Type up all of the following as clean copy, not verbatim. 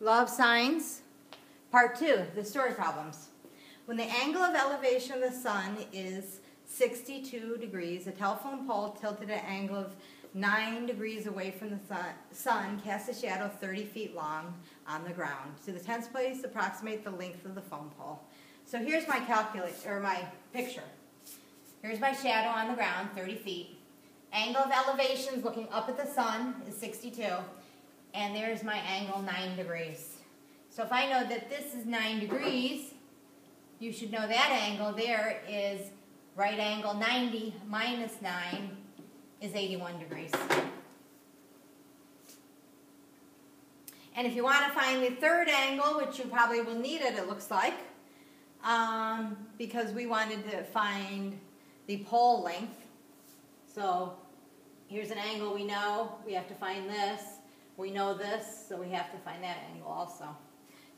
Law of signs, part 2, the story problems. When the angle of elevation of the sun is 62 degrees, a telephone pole tilted at an angle of 9 degrees away from the sun casts a shadow 30 feet long on the ground. To the 10th place, approximate the length of the phone pole. So here's my my picture. Here's my shadow on the ground, 30 feet. Angle of elevation is looking up at the sun is 62. And there's my angle, 9 degrees. So if I know that this is 9 degrees, you should know that angle there is right angle 90 minus 9 is 81 degrees. And if you want to find the third angle, which you probably will need it looks like, because we wanted to find the pole length. So here's an angle we know. We have to find this. We know this, so we have to find that angle also.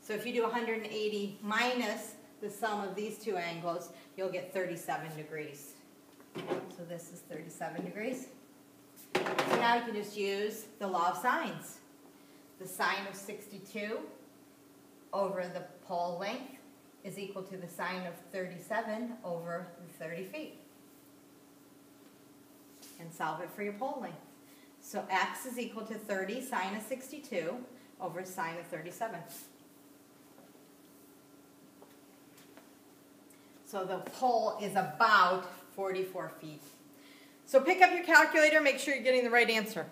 So if you do 180 minus the sum of these two angles, you'll get 37 degrees. So this is 37 degrees. So now you can just use the law of sines. The sine of 62 over the pole length is equal to the sine of 37 over the 30 feet. And solve it for your pole length. So x is equal to 30 sine of 62 over sine of 37. So the pole is about 44 feet. So pick up your calculator, make sure you're getting the right answer.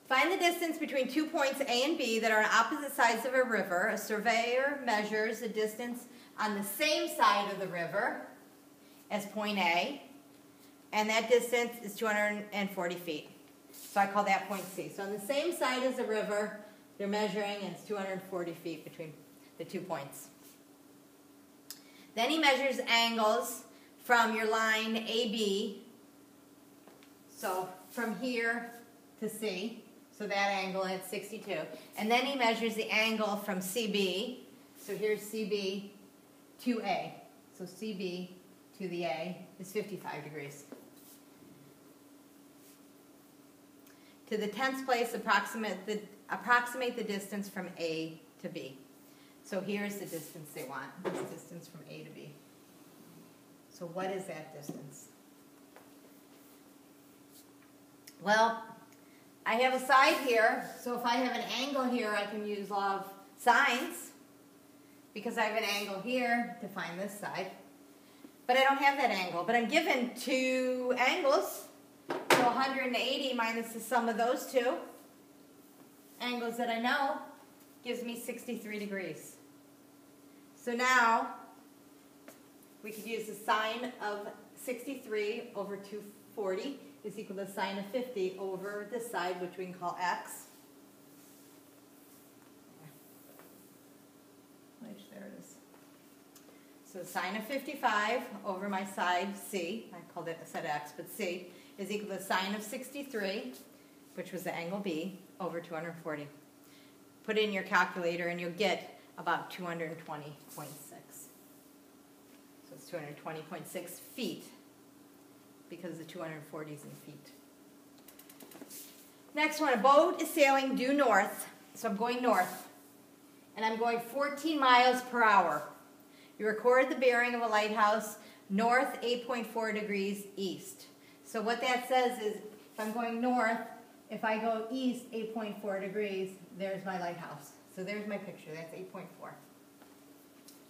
Find the distance between 2 points A and B that are on opposite sides of a river. A surveyor measures the distance on the same side of the river as point A, and that distance is 240 feet. So I call that point C. So on the same side as the river, they're measuring, and it's 240 feet between the 2 points. Then he measures angles from your line AB, so from here to C, so that angle at 62. And then he measures the angle from CB, so here's CB to A. So CB to the A is 55 degrees. To the 10th place, approximate the distance from A to B. So here's the distance they want, this distance from A to B. So what is that distance? Well, I have a side here, so if I have an angle here, I can use law of sines, because I have an angle here to find this side. But I don't have that angle, but I'm given two angles. So 180 minus the sum of those two angles that I know gives me 63 degrees. So now we could use the sine of 63 over 240 is equal to the sine of 50 over this side, which we can call x. There it is. So sine of 55 over my side C, I said x, but C, is equal to sine of 63, which was the angle B, over 240. Put it in your calculator and you'll get about 220.6. So it's 220.6 feet, because the 240 is in feet. Next one, a boat is sailing due north, so I'm going north, and I'm going 14 miles per hour. You record the bearing of a lighthouse north 8.4 degrees east. So what that says is, if I'm going north, if I go east 8.4 degrees, there's my lighthouse. So there's my picture, that's 8.4.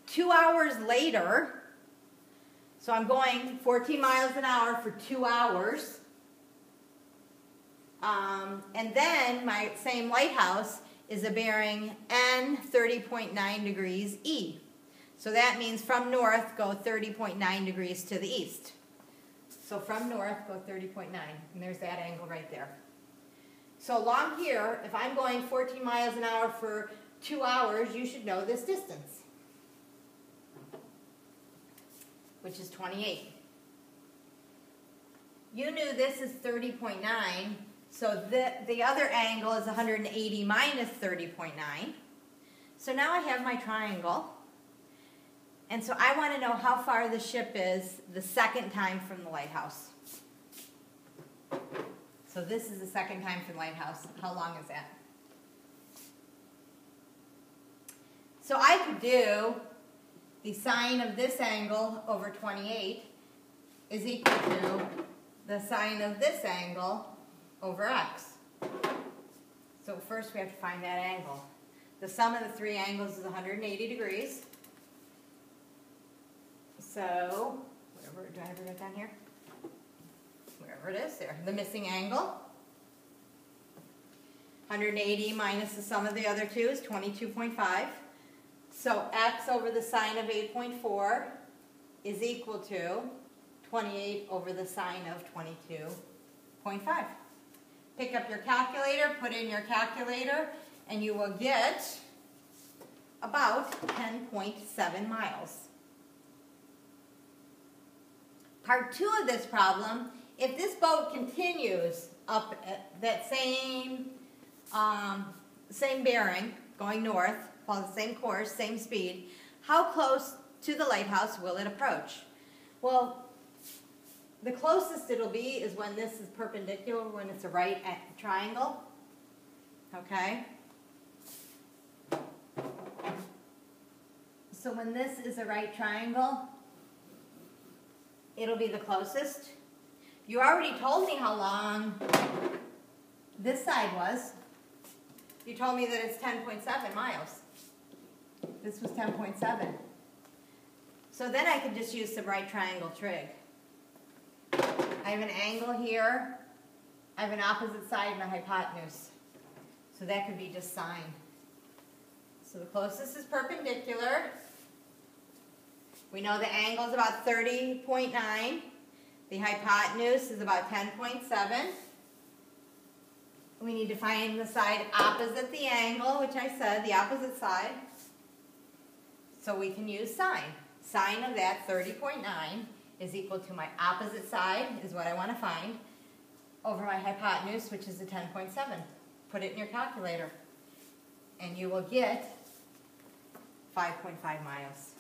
2 hours later, so I'm going 14 miles an hour for 2 hours, and then my same lighthouse is a bearing N 30.9 degrees E. So that means from north, go 30.9 degrees to the east. So from north, go 30.9, and there's that angle right there. So along here, if I'm going 14 miles an hour for 2 hours, you should know this distance, which is 28. You knew this is 30.9, so the other angle is 180 minus 30.9. So now I have my triangle. And so I want to know how far the ship is the second time from the lighthouse. So this is the second time for the lighthouse. How long is that? So I could do the sine of this angle over 28 is equal to the sine of this angle over x. So first we have to find that angle. The sum of the three angles is 180 degrees. So, whatever, do I have it down here? Wherever it is there. The missing angle. 180 minus the sum of the other two is 22.5. So x over the sine of 8.4 is equal to 28 over the sine of 22.5. Pick up your calculator, put in your calculator, and you will get about 10.7 miles. Part 2 of this problem, if this boat continues up at that same bearing, going north, follow the same course, same speed, how close to the lighthouse will it approach? Well, the closest it'll be is when this is perpendicular, when it's a right triangle. Okay? So when this is a right triangle, it'll be the closest. You already told me how long this side was. You told me that it's 10.7 miles. This was 10.7. So then I could just use some right triangle trig. I have an angle here. I have an opposite side and a hypotenuse. So that could be just sine. So the closest is perpendicular. We know the angle is about 30.9. The hypotenuse is about 10.7. We need to find the side opposite the angle, which I said, the opposite side. So we can use sine. Sine of that 30.9 is equal to my opposite side, is what I want to find, over my hypotenuse, which is the 10.7. Put it in your calculator, and you will get 5.5 miles.